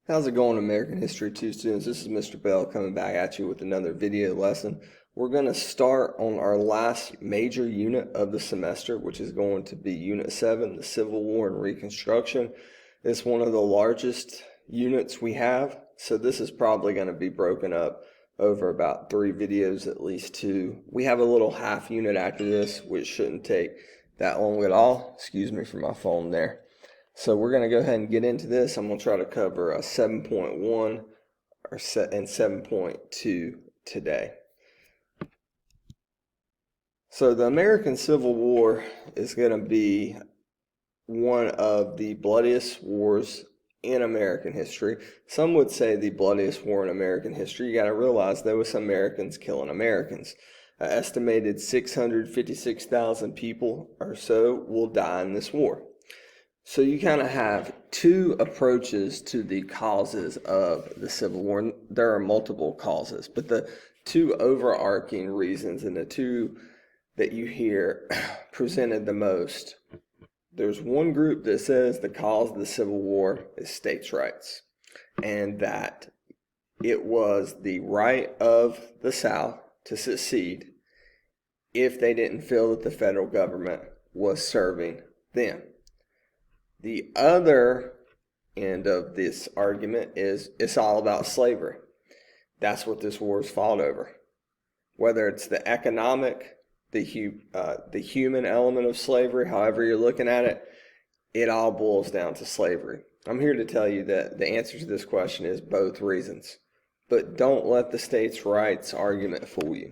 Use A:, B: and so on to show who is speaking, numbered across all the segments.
A: How's it going, American History 2 students? This is Mr. Bell coming back at you with another video lesson. We're going to start on our last major unit of the semester, which is going to be Unit 7, the Civil War and Reconstruction. It's one of the largest units we have, so this is probably going to be broken up over about 3 videos, at least 2. We have a little half unit after this, which shouldn't take that long at all. Excuse me for my phone there. So we're going to go ahead and get into this. I'm going to try to cover a 7.1 and 7.2 today. So the American Civil War is going to be one of the bloodiest wars in American history. Some would say the bloodiest war in American history. You got to realize there was some Americans killing Americans. An estimated 656,000 people or so will die in this war. So you kind of have 2 approaches to the causes of the Civil War. There are multiple causes, but the 2 overarching reasons and the 2 that you hear presented the most. There's one group that says the cause of the Civil War is states' rights, and that it was the right of the South to secede if they didn't feel that the federal government was serving them. The other end of this argument is it's all about slavery. That's what this war is fought over. Whether it's the economic, the human element of slavery, however you're looking at it, it all boils down to slavery. I'm here to tell you that the answer to this question is both reasons. But don't let the states' rights argument fool you.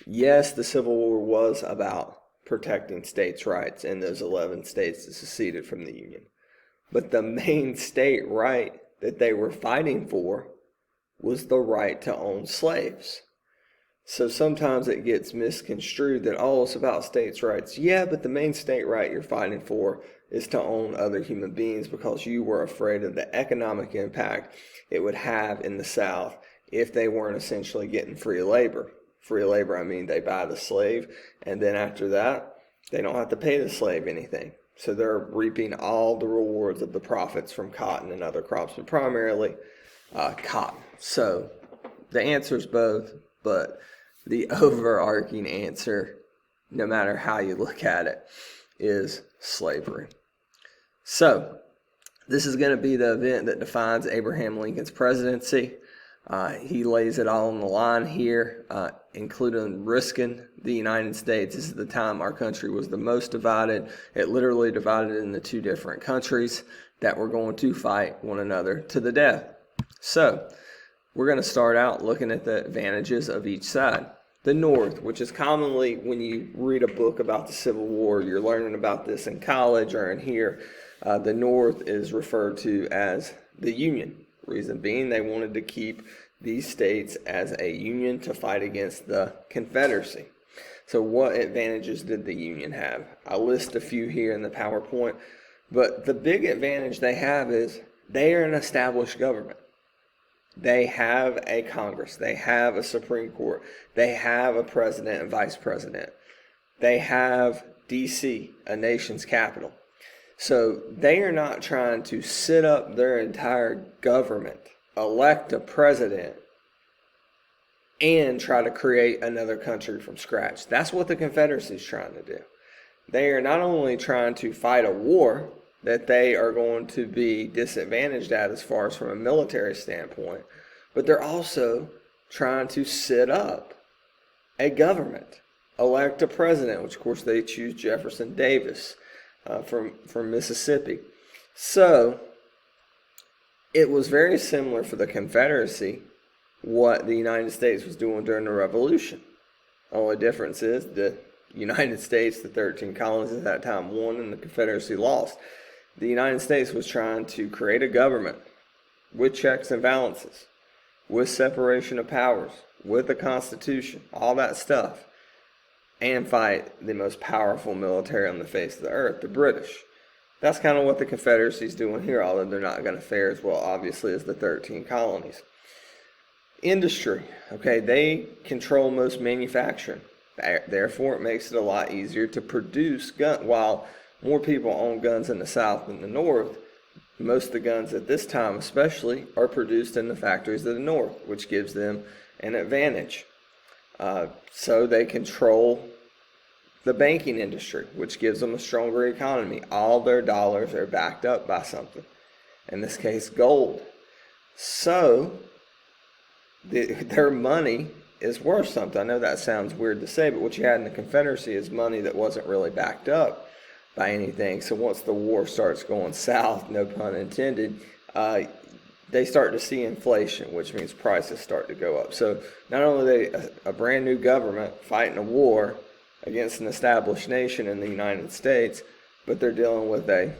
A: Yes, the Civil War was about protecting states' rights in those 11 states that seceded from the Union. But the main state right that they were fighting for was the right to own slaves. So sometimes it gets misconstrued that, oh, it's about states' rights. Yeah, but the main state right you're fighting for is to own other human beings because you were afraid of the economic impact it would have in the South if they weren't essentially getting free labor. Free labor, I mean they buy the slave, and then after that, they don't have to pay the slave anything. So they're reaping all the rewards of the profits from cotton and other crops, but primarily cotton. So the answer is both, but the overarching answer, no matter how you look at it, is slavery. So this is going to be the event that defines Abraham Lincoln's presidency. He lays it all on the line here, including risking the United States. This is the time our country was the most divided. It literally divided into 2 different countries that were going to fight one another to the death. So we're going to start out looking at the advantages of each side. The North, which is commonly, when you read a book about the Civil War, you're learning about this in college or in here, the North is referred to as the Union. Reason being, they wanted to keep these states as a union to fight against the Confederacy. So what advantages did the Union have? I'll list a few here in the PowerPoint, but the big advantage they have is they are an established government. They have a Congress. They have a Supreme Court. They have a president and vice president. They have D.C., a nation's capital. So they are not trying to sit up their entire government, elect a president, and try to create another country from scratch. That's what the Confederacy is trying to do. They are not only trying to fight a war that they are going to be disadvantaged at as far as from a military standpoint, but they're also trying to sit up a government, elect a president, which of course they choose Jefferson Davis. From Mississippi. So it was very similar for the Confederacy what the United States was doing during the Revolution. Only difference is the United States, the 13 colonies at that time, won and the Confederacy lost. The United States was trying to create a government with checks and balances, with separation of powers, with a constitution, all that stuff, and fight the most powerful military on the face of the earth, the British. That's kind of what the Confederacy is doing here, although they're not going to fare as well, obviously, as the 13 colonies. Industry, okay, they control most manufacturing. Therefore, it makes it a lot easier to produce guns. While more people own guns in the South than the North, Most of the guns at this time especially are produced in the factories of the North, which gives them an advantage. So they control the banking industry, which gives them a stronger economy. All their dollars are backed up by something, in this case gold. So their money is worth something. I know that sounds weird to say, but what you had in the Confederacy is money that wasn't really backed up by anything. So once the war starts going south, no pun intended, they start to see inflation, which means prices start to go up. So not only are they a brand new government fighting a war against an established nation in the United States, but they're dealing with a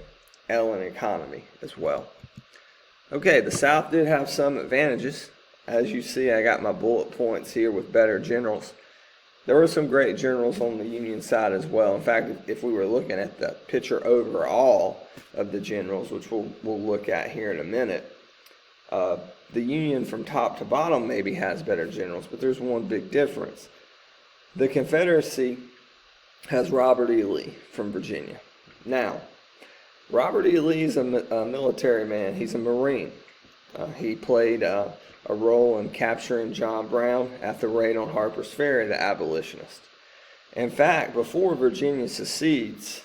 A: ailing economy as well. Okay, the South did have some advantages. As you see, I got my bullet points here with better generals. There were some great generals on the Union side as well. In fact, if we were looking at the picture overall of the generals, which we'll look at here in a minute, the Union from top to bottom maybe has better generals, but there's one big difference. The Confederacy has Robert E. Lee from Virginia. Now, Robert E. Lee is a military man. He's a Marine. He played a role in capturing John Brown at the raid on Harper's Ferry, the abolitionist. In fact, before Virginia secedes,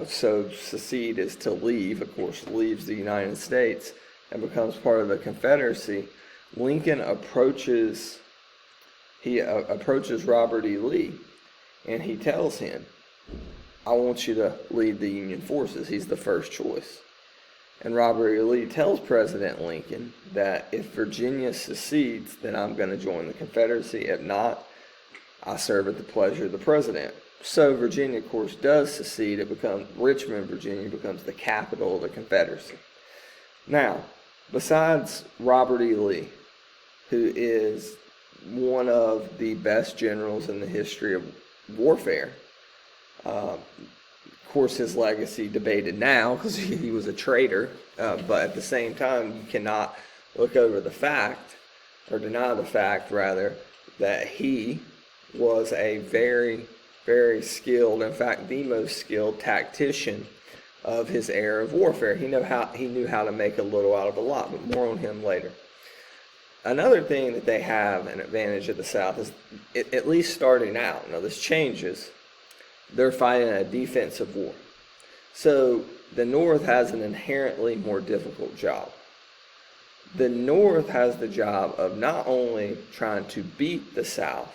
A: so secede is to leave, of course, leaves the United States and becomes part of the Confederacy, Lincoln approaches Robert E. Lee, and he tells him, I want you to lead the Union forces. He's the first choice. And Robert E. Lee tells President Lincoln that if Virginia secedes, then I'm going to join the Confederacy. If not, I serve at the pleasure of the president. So Virginia, of course, does secede. Richmond, Virginia becomes the capital of the Confederacy. Now, besides Robert E. Lee, who is one of the best generals in the history of warfare, of course, his legacy debated now because he was a traitor, but at the same time, you cannot look over the fact, or deny the fact, rather, that he was a very, very skilled, in fact, the most skilled tactician of his era of warfare. He knew how to make a little out of a lot, but more on him later. Another thing that they have an advantage of the South is, at least starting out, now this changes, they're fighting a defensive war. So the North has an inherently more difficult job. The North has the job of not only trying to beat the South,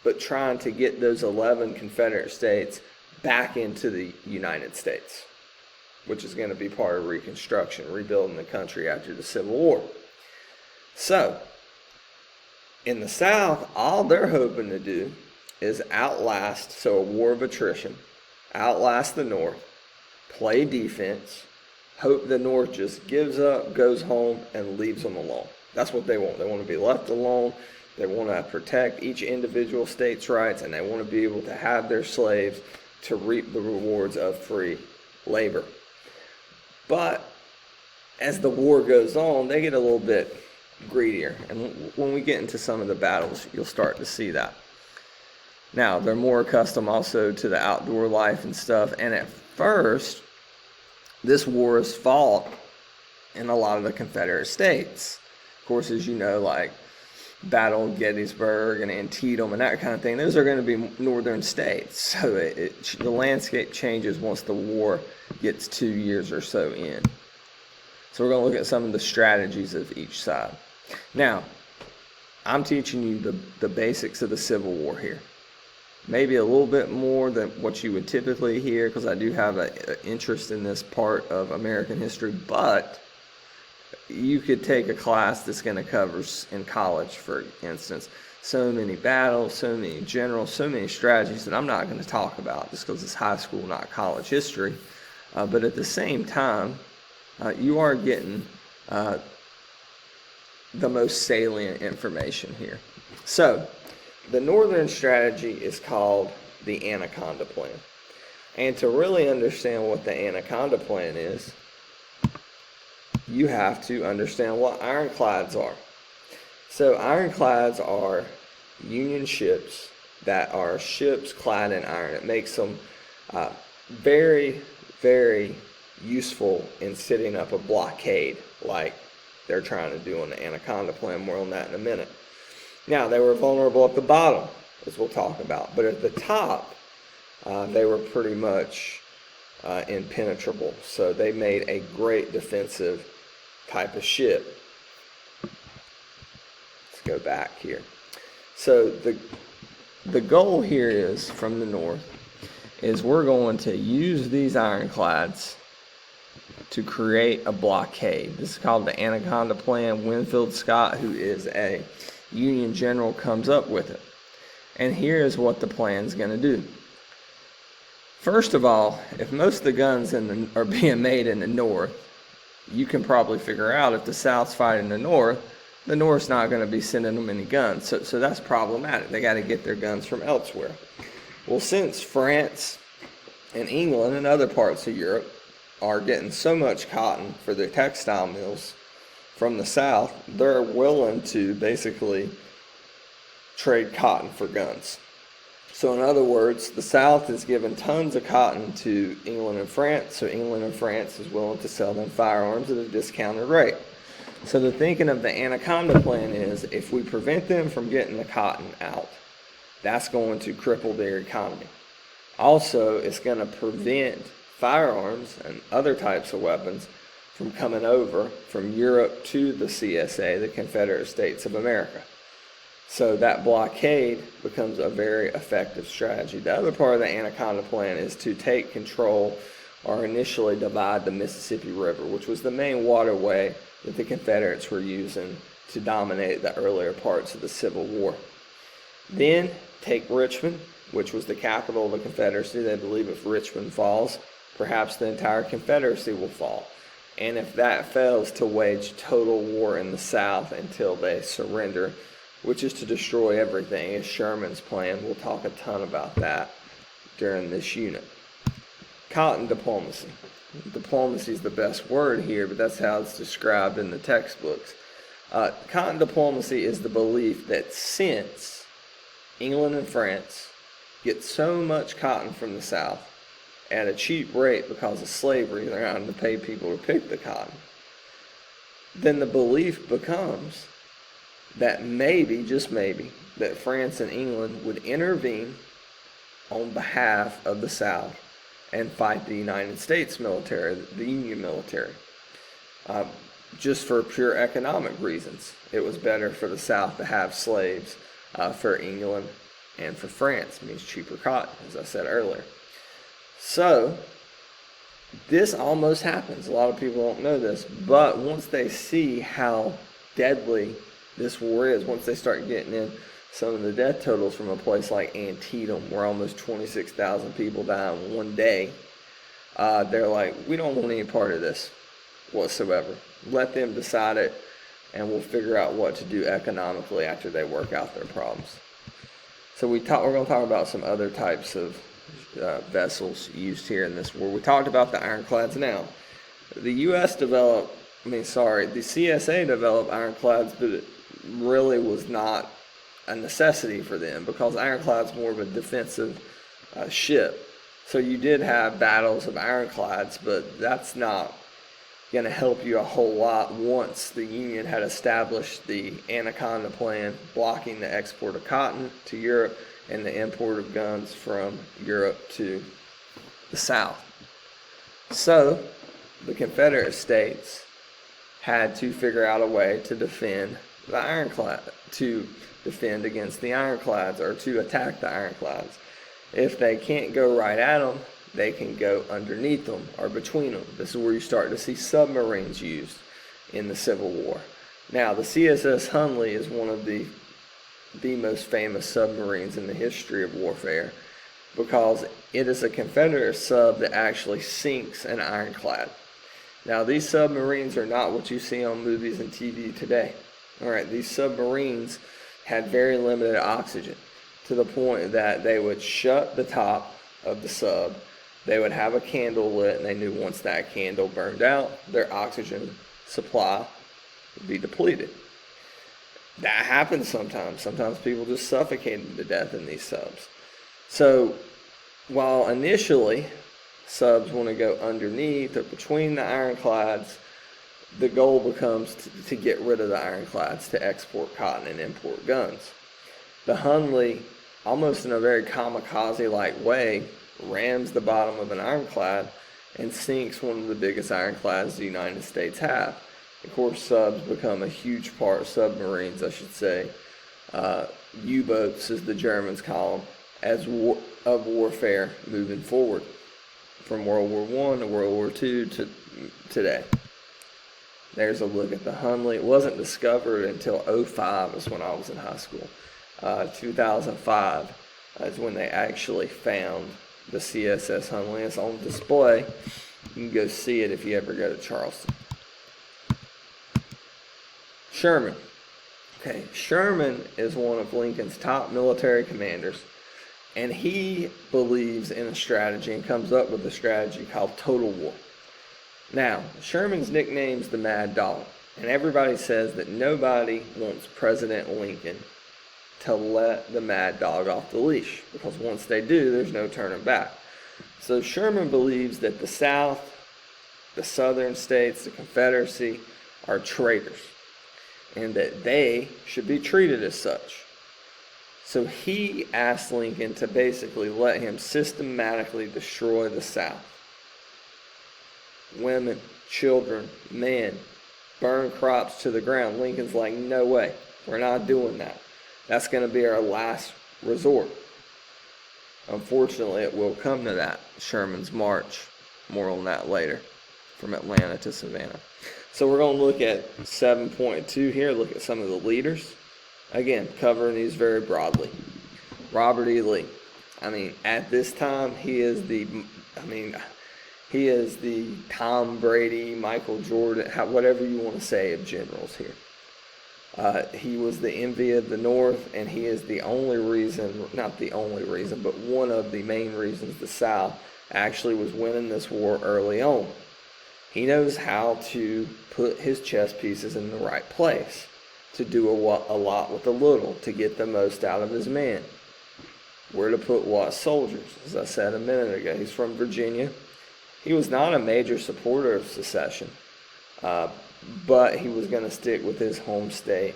A: but trying to get those 11 Confederate states back into the United States, which is going to be part of Reconstruction, rebuilding the country after the Civil War. So, in the South, all they're hoping to do is outlast, so a war of attrition, outlast the North, play defense, hope the North just gives up, goes home, and leaves them alone. That's what they want. They want to be left alone. They want to protect each individual state's rights, and they want to be able to have their slaves to reap the rewards of free labor. But as the war goes on, they get a little bit greedier. And when we get into some of the battles, you'll start to see that. Now, they're more accustomed also to the outdoor life and stuff. And at first, this war is fought in a lot of the Confederate states. Of course, as you know, like Battle of Gettysburg and Antietam and that kind of thing, those are going to be northern states. So the landscape changes once the war gets 2 years or so in. So we're going to look at some of the strategies of each side. Now, I'm teaching you the basics of the Civil War here. Maybe a little bit more than what you would typically hear, because I do have an interest in this part of American history, but you could take a class that's going to cover in college, for instance, so many battles, so many generals, so many strategies that I'm not going to talk about just because it's high school, not college history. But at the same time, you are getting the most salient information here. So, the northern strategy is called the Anaconda Plan. And to really understand what the Anaconda Plan is, you have to understand what ironclads are. So ironclads are Union ships that are ships clad in iron. It makes them very, very useful in setting up a blockade like they're trying to do on the Anaconda Plan. More on that in a minute. Now, they were vulnerable at the bottom, as we'll talk about, but at the top, they were pretty much impenetrable. So they made a great defensive type of ship. Let's go back here. So the goal here is, from the north, is we're going to use these ironclads to create a blockade. This is called the Anaconda Plan. Winfield Scott, who is a Union general, comes up with it. And here is what the plan's going to do. First of all, if most of the guns are being made in the north, you can probably figure out if the South's fighting the North's not going to be sending them any guns. So that's problematic. They got to get their guns from elsewhere. Well, since France and England and other parts of Europe are getting so much cotton for their textile mills from the South, they're willing to basically trade cotton for guns. So in other words, the South is giving tons of cotton to England and France, so England and France is willing to sell them firearms at a discounted rate. So the thinking of the Anaconda Plan is, if we prevent them from getting the cotton out, that's going to cripple their economy. Also, it's going to prevent firearms and other types of weapons from coming over from Europe to the CSA, the Confederate States of America. So that blockade becomes a very effective strategy. The other part of the Anaconda Plan is to take control or initially divide the Mississippi River, which was the main waterway that the Confederates were using to dominate the earlier parts of the Civil War. Then take Richmond, which was the capital of the Confederacy. They believe if Richmond falls, perhaps the entire Confederacy will fall. And if that fails, to wage total war in the South until they surrender, which is to destroy everything, is Sherman's plan. We'll talk a ton about that during this unit. Cotton diplomacy. Diplomacy is the best word here, but that's how it's described in the textbooks. Cotton diplomacy is the belief that since England and France get so much cotton from the South at a cheap rate because of slavery, they're having to pay people to pick the cotton, then the belief becomes that maybe, just maybe, that France and England would intervene on behalf of the South and fight the United States military, the Union military, just for pure economic reasons. It was better for the South to have slaves for England and for France. It means cheaper cotton, as I said earlier. So this almost happens. A lot of people don't know this, but once they see how deadly this war is, once they start getting in some of the death totals from a place like Antietam, where almost 26,000 people die in one day, they're like, we don't want any part of this whatsoever. Let them decide it, and we'll figure out what to do economically after they work out their problems. So we're going to talk about some other types of vessels used here in this war. We talked about the ironclads now. The CSA developed ironclads, but it really was not a necessity for them because ironclad's more of a defensive ship. So you did have battles of ironclads, but that's not going to help you a whole lot once the Union had established the Anaconda Plan, blocking the export of cotton to Europe and the import of guns from Europe to the South. So the Confederate States had to figure out a way to defend the ironclad, to defend against the ironclads, or to attack the ironclads. If they can't go right at them, they can go underneath them or between them. This is where you start to see submarines used in the Civil War. Now, the CSS Hunley is one of the most famous submarines in the history of warfare because it is a Confederate sub that actually sinks an ironclad. Now, these submarines are not what you see on movies and TV today. All right, these submarines had very limited oxygen to the point that they would shut the top of the sub. They would have a candle lit, and they knew once that candle burned out, their oxygen supply would be depleted. That happens sometimes. Sometimes people just suffocated to death in these subs. So while initially subs want to go underneath or between the ironclads, the goal becomes to get rid of the ironclads to export cotton and import guns. The Hundley, almost in a very kamikaze-like way, rams the bottom of an ironclad and sinks one of the biggest ironclads the United States have. Of course, subs become a huge part, submarines, I should say. U-boats, as the Germans call them, as of warfare moving forward from World War I to World War II to today. There's a look at the Hundley. It wasn't discovered until 2005, is when I was in high school. 2005 is when they actually found the CSS Hundley. It's on display. You can go see it if you ever go to Charleston. Sherman. Okay, Sherman is one of Lincoln's top military commanders, and he believes in a strategy and comes up with a strategy called Total War. Now, Sherman's nickname's the Mad Dog, and everybody says that nobody wants President Lincoln to let the Mad Dog off the leash, because once they do, there's no turning back. So Sherman believes that the South, the Southern states, the Confederacy are traitors, and that they should be treated as such. So he asked Lincoln to basically let him systematically destroy the South. Women, children, men, burn crops to the ground. Lincoln's like, no way, we're not doing that. That's going to be our last resort. Unfortunately, it will come to that. Sherman's March. More on that later, from Atlanta to Savannah. So we're going to look at 7.2 here, look at some of the leaders. Again, covering these very broadly. Robert E. Lee. At this time, he is the Tom Brady, Michael Jordan, whatever you want to say of generals here. He was the envy of the North, and he is the only reason, not the only reason, but one of the main reasons the South actually was winning this war early on. He knows how to put his chess pieces in the right place, to do a lot with a little, to get the most out of his men. Where to put what soldiers, as I said a minute ago. He's from Virginia. He was not a major supporter of secession, but he was going to stick with his home state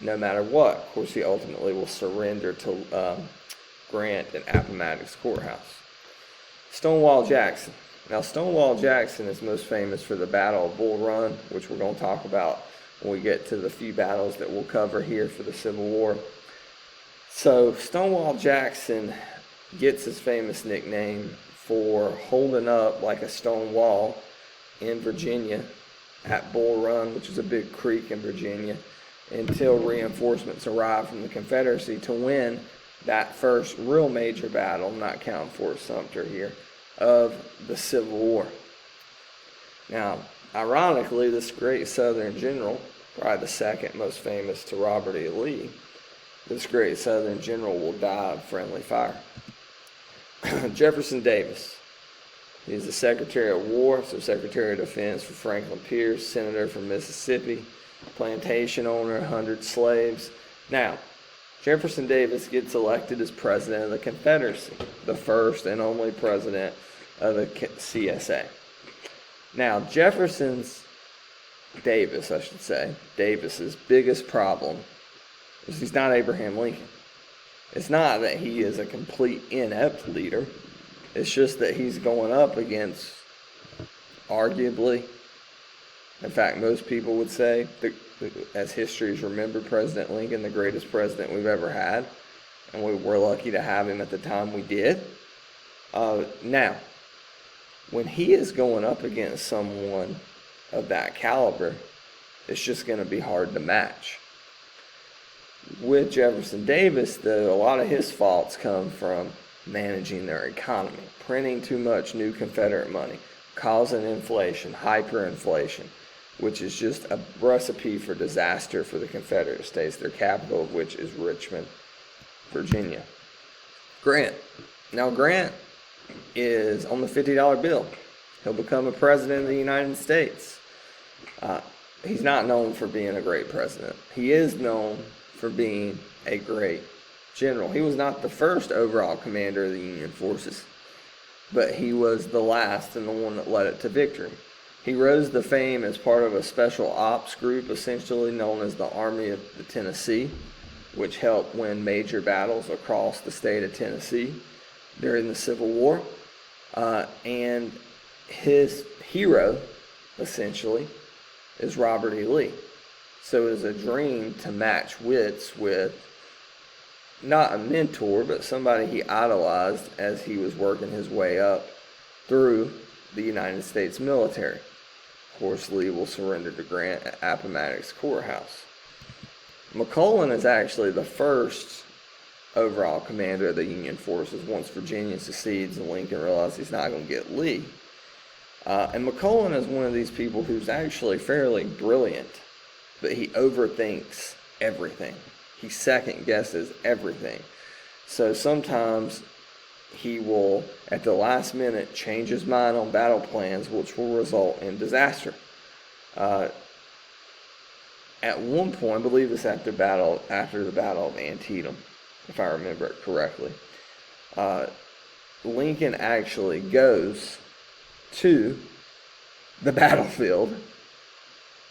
A: no matter what. Of course, he ultimately will surrender to Grant and Appomattox Courthouse. Stonewall Jackson. Now, Stonewall Jackson is most famous for the Battle of Bull Run, which we're going to talk about when we get to the few battles that we'll cover here for the Civil War. So, Stonewall Jackson gets his famous nickname for holding up like a stone wall in Virginia at Bull Run, which is a big creek in Virginia, until reinforcements arrived from the Confederacy to win that first real major battle, not counting Fort Sumter here, of the Civil War. Now, ironically, this great Southern general, probably the second most famous to Robert E. Lee, this great Southern general will die of friendly fire. Jefferson Davis. He's the Secretary of War, so Secretary of Defense for Franklin Pierce, Senator from Mississippi, plantation owner, 100 slaves. Now, Jefferson Davis gets elected as president of the Confederacy, the first and only president of the CSA. Now, Davis's biggest problem is he's not Abraham Lincoln. It's not that he is a complete inept leader. It's just that he's going up against, arguably, in fact, most people would say, as history is remembered, President Lincoln, the greatest president we've ever had. And we were lucky to have him at the time we did. Now, when he is going up against someone of that caliber, it's just going to be hard to match. With Jefferson Davis, though, a lot of his faults come from managing their economy, printing too much new Confederate money, causing inflation, hyperinflation, which is just a recipe for disaster for the Confederate States, their capital of which is Richmond, Virginia. Grant. Now, Grant is on the $50 bill. He'll become a president of the United States. He's not known for being a great president. He is known for being a great general. He was not the first overall commander of the Union forces. but he was the last and the one that led it to victory. He rose to fame as part of a special ops group essentially known as the Army of the Tennessee, which helped win major battles across the state of Tennessee during the Civil War. And his hero, essentially, is Robert E. Lee. So it was a dream to match wits with not a mentor, but somebody he idolized as he was working his way up through the United States military. Of course, Lee will surrender to Grant at Appomattox Courthouse. McClellan is actually the first overall commander of the Union forces once Virginia secedes and Lincoln realizes he's not going to get Lee. And McClellan is one of these people who's actually fairly brilliant, but he overthinks everything. He second guesses everything. So sometimes he will, at the last minute, change his mind on battle plans, which will result in disaster. At one point, I believe it's after the Battle of Antietam, if I remember it correctly, Lincoln actually goes to the battlefield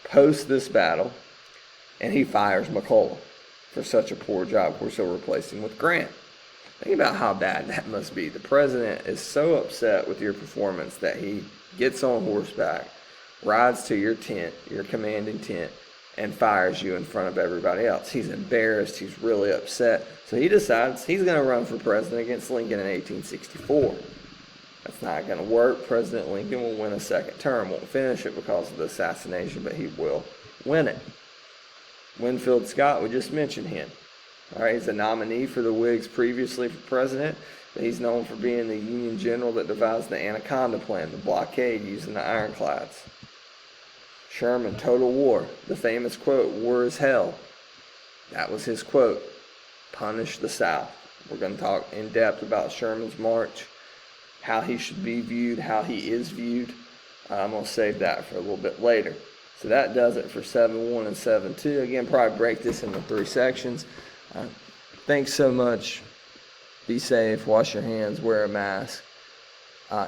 A: post this battle, and he fires McClellan for such a poor job. Of course, he'll replace him with Grant. Think about how bad that must be. The president is so upset with your performance that he gets on horseback, rides to your tent, your commanding tent, and fires you in front of everybody else. He's embarrassed. He's really upset. So he decides he's going to run for president against Lincoln in 1864. That's not going to work. President Lincoln will win a second term. Won't finish it because of the assassination, but he will win it. Winfield Scott, we just mentioned him. All right, he's a nominee for the Whigs previously for president, but he's known for being the Union general that devised the Anaconda Plan, the blockade using the Ironclads. Sherman Total War, the famous quote, "War is hell." That was his quote. Punish the South. We're going to talk in depth about Sherman's March, how he should be viewed, how he is viewed. I'm going to save that for a little bit later. So that does it for 7-1 and 7-2. Again, probably break this into 3 sections. Thanks so much. Be safe. Wash your hands. Wear a mask.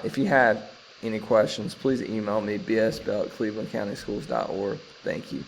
A: If you have any questions, please email me, bsbell@clevelandcountyschools.org. Thank you.